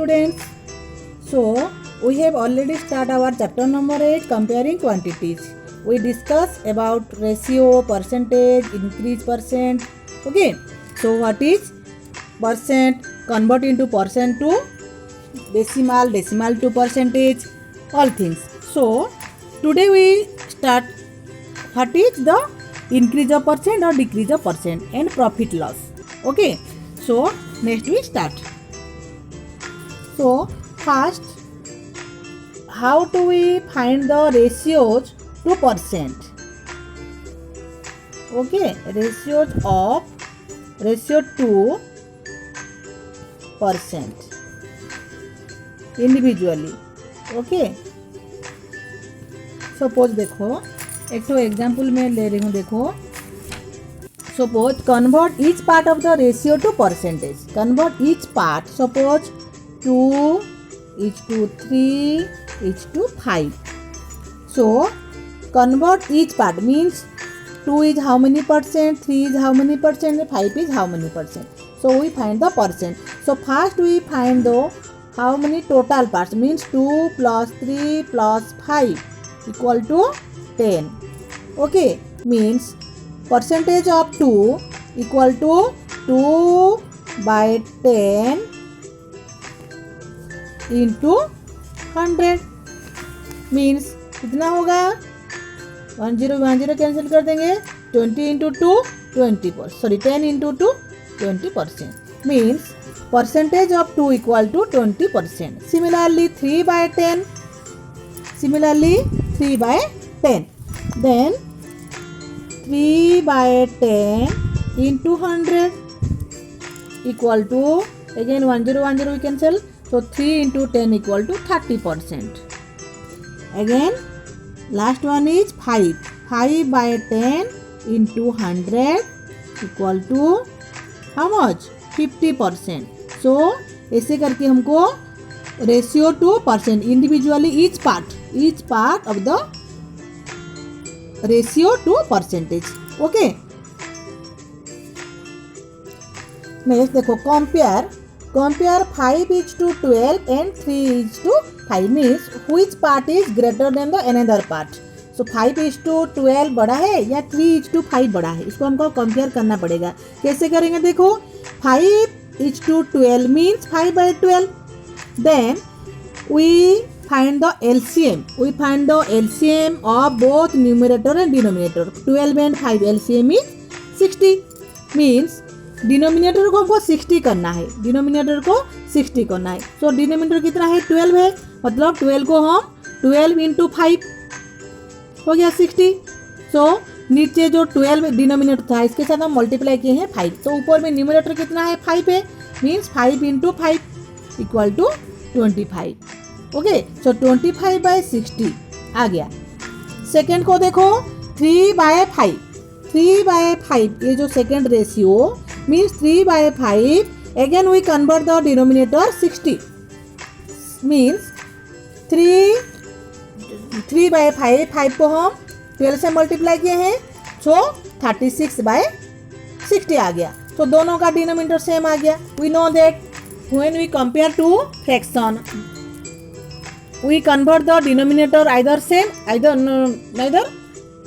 students. So we have already started our chapter number 8, comparing quantities. We discuss about ratio, percentage, increase percent. Okay. So what is percent? Convert into percent to decimal, decimal to percentage, all things. So today we start what is the increase of percent or decrease of percent and profit loss. Okay. So next we start. So first, how do we find the ratios to percent? Okay, ratio to percent individually. Okay, suppose देखो एक तो example मैं ले रही हूँ. देखो suppose convert each part of the ratio two percentage. Convert each part. Suppose 2 is to 3 is to 5. So convert each part means 2 is how many percent, 3 is how many percent, 5 is how many percent. So we find the percent. So first we find the how many total parts means 2 plus 3 plus 5 equal to 10. Okay, means percentage of 2 equal to 2 by 10 into 100 means कितना होगा. 10 cancel कर देंगे. 20 into 2 20%. Sorry 10 into 2 20%. Means percentage of 2 equal to 20%. Similarly 3 by 10. Similarly 3 by 10. Then 3 by 10 into 100 equal to again 10 we cancel. So 3 into 10 equal to 30%. Again last one is 5. 5 by 10 into 100 equal to how much? 50%. So ऐसे करके हमको ratio two percent individually each part of the ratio two percentage. Okay, next देखो compare 5 is to 12 and 3 is to 5 means which part is greater than the another part. So 5 is to 12 बड़ा है या 3 is to 5 बड़ा है, इसको हमको compare करना पड़ेगा. कैसे करेंगे देखो. 5 is to 12 means 5 by 12. Then we find the LCM. We find the LCM of both numerator and denominator. 12 and 5 LCM is 60 means denominator को हमको 60 करना है. डिनोमिनेटर को 60 करना है. सो डिनोमिनेटर कितना है 12 है, मतलब 12 को हम 12 इंटू 5 हो गया 60. सो नीचे जो 12 डिनोमिनेटर था इसके साथ हम मल्टीप्लाई किए हैं 5. तो ऊपर में न्यूमरेटर कितना है 5 है. Means 5 into 5 equal to 25. Okay, so 25 by 60 आ गया. सेकेंड को देखो 3 by 5. 3 by 5 ये जो second ratio means 3 by 5. Again we convert the denominator 60 means 3 by 5 को हम 12 से मल्टीप्लाई किए हैं. सो 36 by 60 आ गया. तो दोनों का डिनोमिनेटर सेम आ गया. We know that when we compare two fraction we convert the denominator either same either neither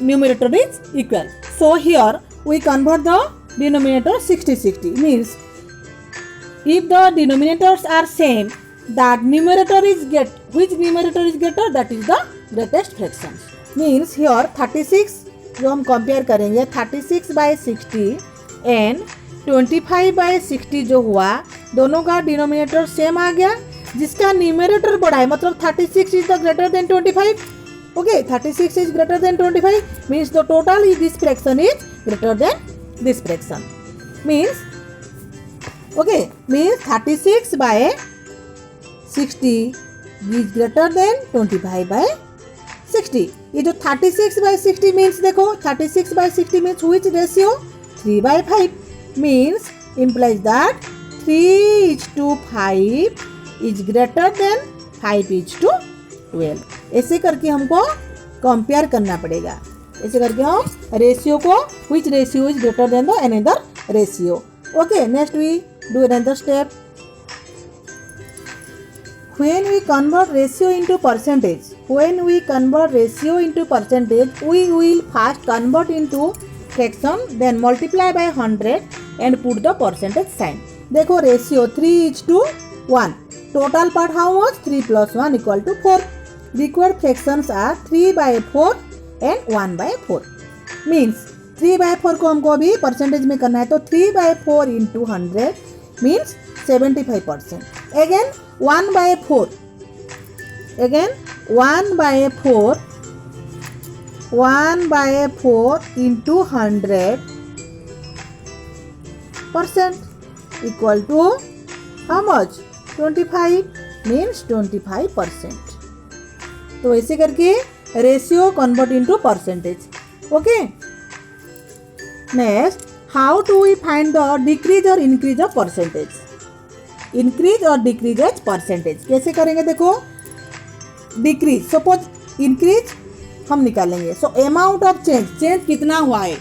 numerator is equal. So here we convert the denominator 60 means if the denominators are same that numerator is which numerator is greater, that is the greatest fraction. means here 36 जो हम compare करेंगे 36 by 60 and 25 by 60 जो हुआ दोनों का denominator same आ गया. जिसका numerator बड़ा है मतलब 36 is the greater than 25. Okay, 36 is greater than 25 means the total is this fraction is greater than this fraction. Means okay, means 36 by 60 is greater than 25 by 60. ये जो 36 by 60 means देखो 36 by 60 means which ratio 3 by 5 means implies that 3 is to 5 is greater than 5 is to 12. ऐसे करके हमको compare करना पड़ेगा. ऐसे करके हम रेशियो को which ratio is greater than the another ratio. Okay, next we do another step. when we convert ratio into percentage, we will first convert into fraction, then multiply by 100 and put the percentage sign. देखो ratio 3:1. Total part how much? 3 plus 1 equal to 4. Required fractions are 3/4 and 1/4. Means 3/4 को हमको अभी percentage में करना है, तो 3/4 into 100 means 75%. Again 1/4. Again 1/4 into 100% equal to how much? 25 means 25%. तो ऐसे करके ratio convert into percentage. Okay, next, how to we find the decrease और इंक्रीज ऑफ परसेंटेज? इंक्रीज और डिक्रीज ऑफ परसेंटेज कैसे करेंगे? देखो, डिक्रीज, सपोज इंक्रीज हम निकालेंगे. सो अमाउंट ऑफ चेंज कितना हुआ है?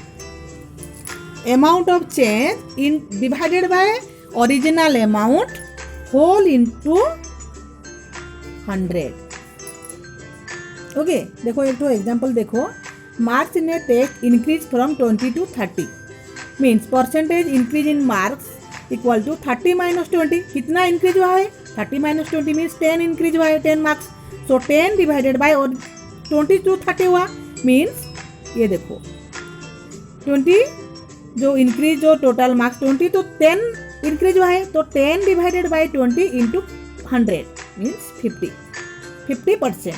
Amount of change in divided by original amount whole into 100. Okay, देखो एक तो एग्जांपल देखो. Marks in a test increase from 20 to 30 means percentage increase in marks equal to 30 - 20. कितना इंक्रीज हुआ है? 30 - 20 मीन्स 10 इंक्रीज हुआ है, 10 marks. So 10 divided by 20 to 30 हुआ मीन्स ये देखो 20 जो इंक्रीज जो टोटल मार्क्स 20, तो 10 इंक्रीज हुआ है, तो 10 divided by 20 into 100 means 50%.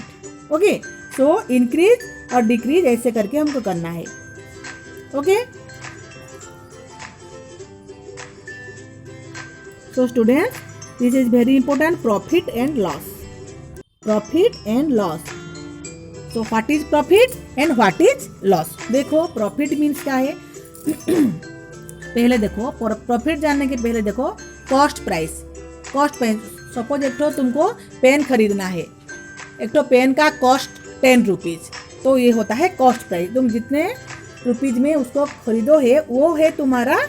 Okay, so increase और डिक्रीज ऐसे करके हमको करना है. Okay, so students, this is very important. Profit and loss. So what is profit and what is loss? देखो, प्रॉफिट मीन्स क्या है? पहले देखो, प्रॉफिट जानने के पहले देखो कॉस्ट प्राइस. सपोज एक तो तुमको पेन खरीदना है, एक तो पेन का कॉस्ट 10 रुपीज़, तो ये होता है कॉस्ट प्राइस. तुम जितने रुपीज़ में उसको खरीदो है वो है तुम्हारा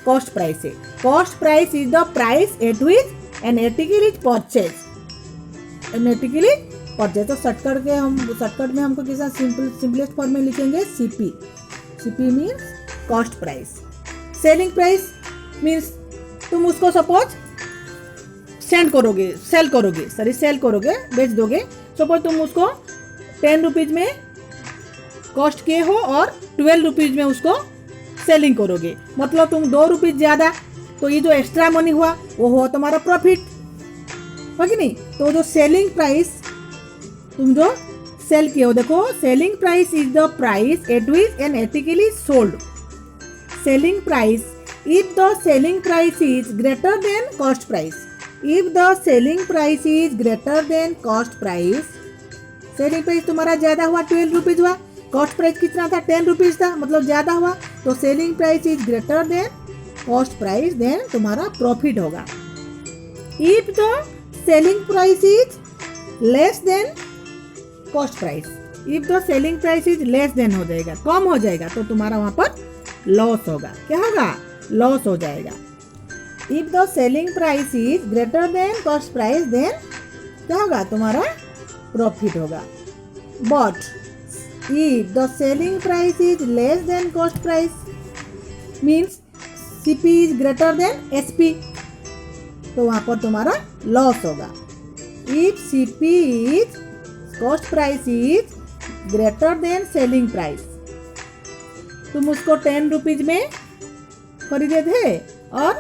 कॉस्ट प्राइस है. Cost price is the price eight which an article is purchase. तो शॉर्टकट में हमको कैसा सिंपलेस्ट फॉर्म में लिखेंगे CP. CP means cost price. Selling price means तुम उसको सपोज सेल करोगे, बेच दोगे. सपोज तुम उसको 10 रुपीज़ में कॉस्ट किए हो और 12 रुपीज़ में उसको सेलिंग करोगे, मतलब तुम 2 रुपीज़ ज़्यादा, तो ये जो एक्स्ट्रा मनी हुआ वो हुआ तुम्हारा प्रॉफिट, हो कि नहीं? तो जो सेलिंग प्राइस तुम जो सेल किए हो, देखो selling price is the price eight which an article is sold. Selling price, if the selling price is greater than cost price. If the selling price is greater than cost price, selling price तुम्हारा ज़्यादा हुआ, 12 rupees हुआ, cost price कितना था? 10 rupees था, मतलब ज़्यादा हुआ, तो selling price is greater than cost price, then तुम्हारा प्रॉफिट होगा. If the selling price is less than cost price, if the selling price is less than हो जाएगा, कम हो जाएगा, तो तुम्हारा वहाँ पर लॉस होगा. क्या होगा? लॉस हो जाएगा. If the selling price is greater than cost price, then क्या होगा? तुम्हारा प्रॉफिट होगा. But if the selling price is less than cost price, means CP is greater than SP, तो वहाँ पर तुम्हारा लॉस होगा. If CP is cost price is greater than selling price, तुम उसको 10 रुपीज़ में खरीदे थे और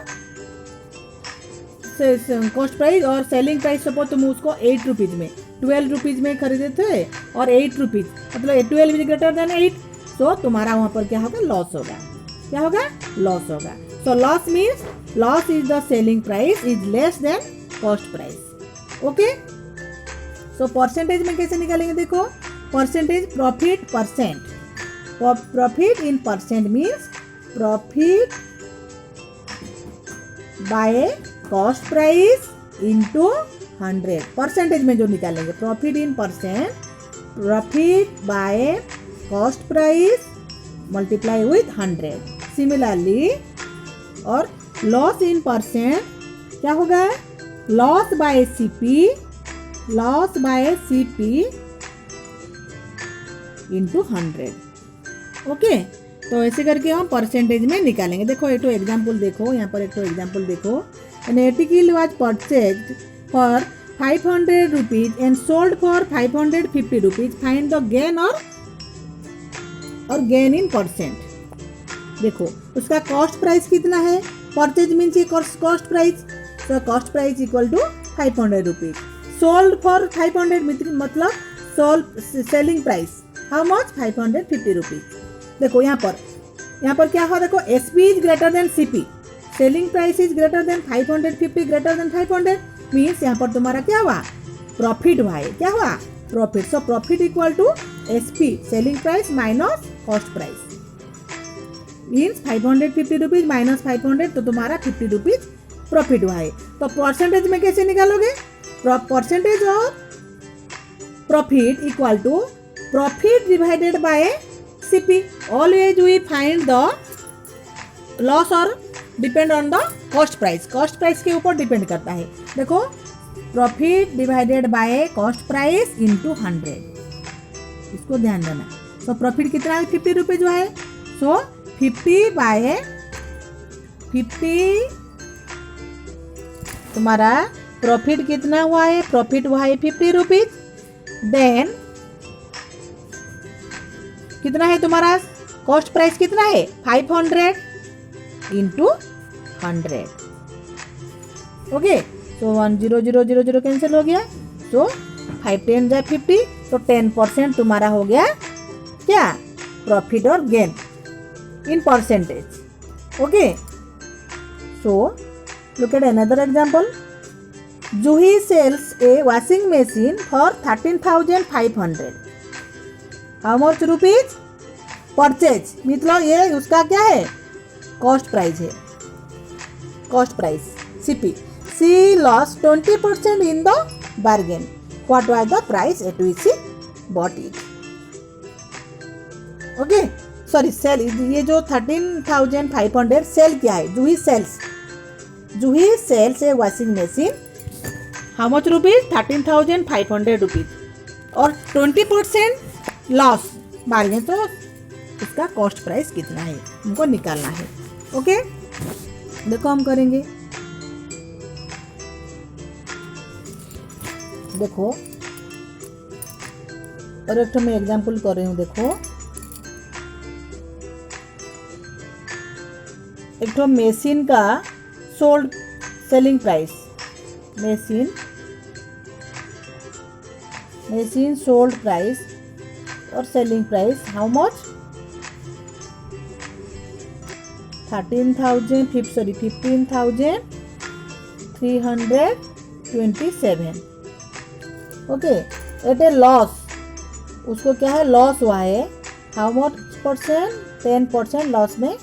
कॉस्ट प्राइस और सेलिंग प्राइस सपोज तुम उसको 8 रुपीज़ में, 12 रुपीज़ में खरीदे थे और 8 रुपीज़, मतलब 12 इज ग्रेटर देन 8, तो तुम्हारा वहाँ पर क्या होगा? लॉस होगा. क्या होगा? लॉस होगा. So loss means loss is the selling price is less than cost price. Okay, so percentage में कैसे निकालेंगे? देखो, percentage profit percent. Profit in percent means profit by cost price into 100. Percentage में जो निकालेंगे, profit in percent, profit by cost price multiply with 100. Similarly, और loss in percent क्या होगा? Loss by CP loss by CP into 100। Okay, तो ऐसे करके हम परसेंटेज में निकालेंगे। देखो एक तो एग्जाम्पल देखो, यहाँ पर एक तो एग्जाम्पल देखो। An article was purchased for 500 rupees and sold for 550 rupees. Find the gain और गेन इन परसेंट। देखो उसका कॉस्ट प्राइस कितना है, परचेज मीन्स ये cost price, so cost price equal to 500 rupees. Sold for 500 मतलब selling price how much 550 rupees. देखो यहाँ पर क्या हुआ, देखो SP is greater than CP, selling price is greater than 550 greater then 500 means यहाँ पर तुम्हारा क्या हुआ, प्रॉफिट हुआ है। क्या हुआ, profit. So profit equal to SP selling price minus cost price means 550 rupees minus 500, तो तुम्हारा 50 रुपीज प्रॉफिट हुआ है। तो परसेंटेज में कैसे निकालोगे, percentage of profit equal to profit divided by CP। Always we find the loss और depend on the cost price, cost price के ऊपर डिपेंड करता है। देखो profit divided by cost price into 100, इसको ध्यान देना। तो प्रॉफिट कितना है, 50 रुपीज हुआ है। सो 50 बाय 50 तुम्हारा प्रॉफिट कितना हुआ है, प्रॉफिट हुआ है 50 रुपीज। देन कितना है तुम्हारा कॉस्ट प्राइस कितना है 500 इंटू 100। ओके, सो 1 0 0 0 0 कैंसिल हो गया। सो 5 10 जा 50, तो 10% तुम्हारा हो गया क्या, प्रॉफिट और gain in percentage. Okay, so look at another example. Juhi sells a washing machine for 13,500। How much rupees purchase, मतलब ये उसका क्या है, कॉस्ट प्राइस है, cost price CP। She loss 20% in the bargain. What was the price at which she bought it. Okay, sorry sell, ये जो 13,500 sell क्या है, Juhi sells a washing machine, how much rupees 13,500 rupees, और 20% loss bargain, तो इसका cost price कितना है हमको निकालना है। ओके, देखो हम करेंगे, देखो और एक तो मैं एग्जांपल कर रही हूँ। देखो एक तो मशीन का sold selling price, machine sold price और selling price how much 15,327। Okay, at a loss, उसको क्या है, लॉस हुआ है, हाउ मच परसेंट 10% लॉस में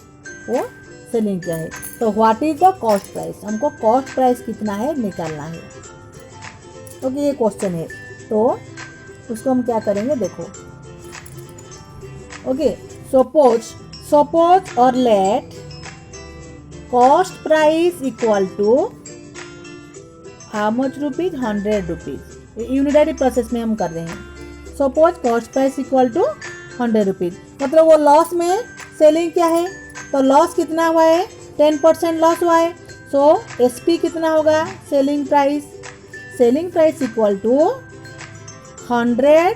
वो सेलिंग क्या है। तो what is the cost price, हमको कॉस्ट प्राइस कितना है निकालना है। ओके, ये क्वेश्चन है, तो उसको हम क्या करेंगे, देखो। ओके, सपोज और let cost price equal to how much rupees 100 rupees. Unitary process में हम कर रहे हैं। Suppose cost price equal to 100 rupees, मतलब वो लॉस में सेलिंग क्या है, तो लॉस कितना हुआ है, 10% लॉस हुआ है। सो SP कितना होगा, selling price equal to 100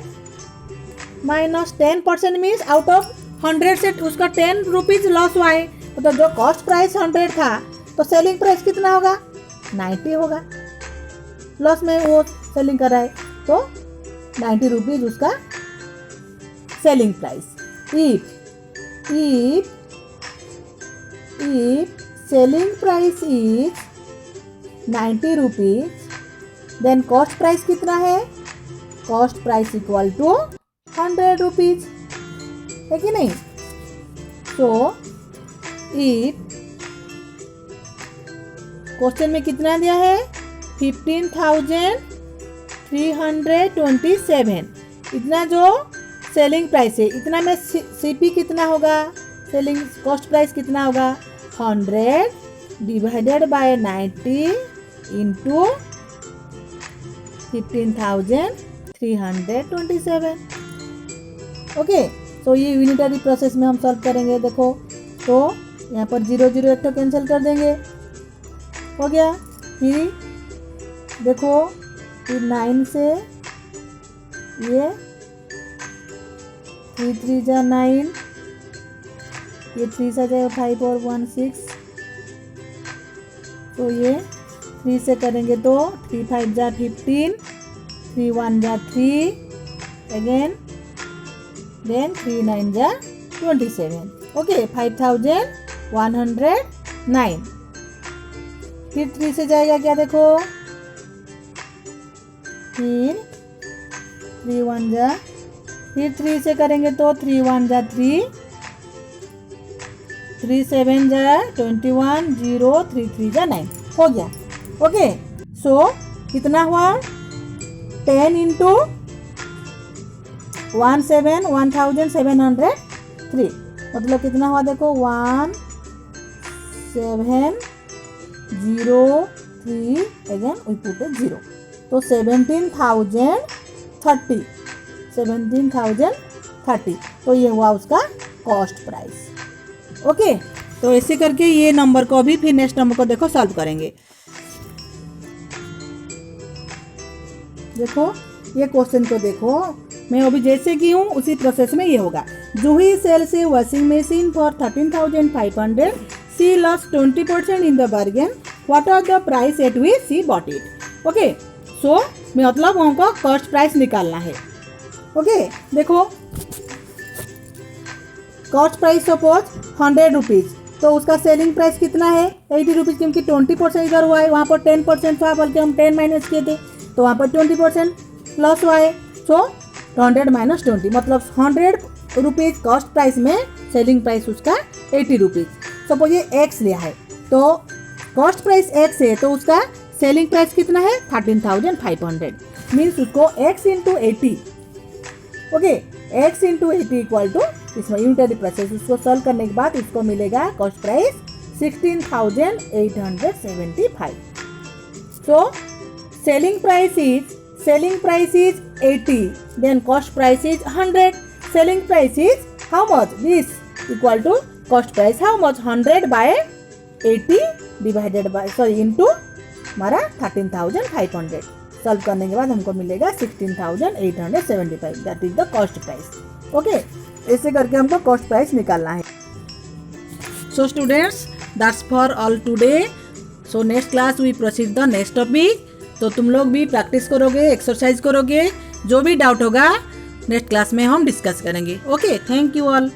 minus 10% means out of 100 से उसका 10 रुपीज लॉस हुआ है, मतलब जो कॉस्ट प्राइस 100 था तो सेलिंग प्राइस कितना होगा, 90 होगा। लॉस में वो सेलिंग कर रहा है, तो 90 रुपीज उसका selling price. If selling price is 90 rupees, then cost price कितना है, cost price equal to 100 rupees, है कि नहीं। सो इफ क्वेश्चन में कितना दिया है, 15,327, इतना जो सेलिंग प्राइस है, इतना में CP कितना होगा, सेलिंग कॉस्ट प्राइस कितना होगा, 100 डिवाइडेड बाय 90 इंटू 15,327। ओके, तो ये यूनिटरी प्रोसेस में हम सॉल्व करेंगे। देखो तो यहाँ पर 0 0 एक तो कैंसिल कर देंगे, हो गया। फिर देखो फिर 9 से ये 3 3 जा 9, ये 3 से जाएगा 5 और 1 6, तो ये 3 से करेंगे तो 3 5 जा 15, 3 1 जा 3 अगेन, देन 3 9 जा 27। ओके, 5,109। फिर 3 से जाएगा क्या, देखो फिर 3 1 जा, फिर 3 से करेंगे तो 3 1 जा 3, 3 7 जा 21, 0 3 3 जा 9, हो गया। ओके, सो कितना हुआ, 10 इंटू 1703, मतलब कितना हुआ, देखो 1703 अगेन वी पुट 0, तो 17,030, तो ये हुआ उसका कॉस्ट प्राइस। ओके, तो ऐसे करके ये नंबर को भी फिर नेक्स्ट नंबर को देखो सॉल्व करेंगे। देखो ये क्वेश्चन को देखो, मैं अभी जैसे की हूँ उसी प्रोसेस में ये होगा। Juhi sells a washing machine for 13,500, she lost 20% in the bargain, what are the price at which she bought it. Okay, so मतलब हमको कॉस्ट प्राइस निकालना है। ओके, देखो कॉस्ट प्राइस सपोज 100 रुपीज़, तो उसका सेलिंग प्राइस कितना है 80 रुपीज़, क्योंकि 20% इधर हुआ है, वहाँ पर 10% था, बल्कि हम 10 माइनस किए थे, तो वहाँ पर 20% लॉस हुआ है। सो 100 माइनस 20 मतलब 100 रुपीज़ कॉस्ट प्राइस में सेलिंग प्राइस उसका 80 रुपीज़। सपोज ये एक्स लिया है, तो कॉस्ट प्राइस एक्स है, तो उसका सेलिंग प्राइस कितना है 13,500, मीन्स उसको x into 80। Okay, x into 80 equal to, इसमें यूनिटरी प्रोसेस उसको सॉल्व करने के बाद उसको मिलेगा cost price 16,875। So selling price is 80, then cost price is 100। Selling price is how much, this equal to cost price how much, 100 by 80 divided by into हमारा 13,500। Solve करने के बाद हमको मिलेगा 16,875, that is the cost price. Okay, ऐसे करके हमको cost price निकालना है। So students, that's for all today. So next class we proceed the next topic. तो तुम लोग भी प्रैक्टिस करोगे, एक्सरसाइज करोगे, जो भी डाउट होगा नेक्स्ट क्लास में हम डिस्कस करेंगे। Okay, thank you all.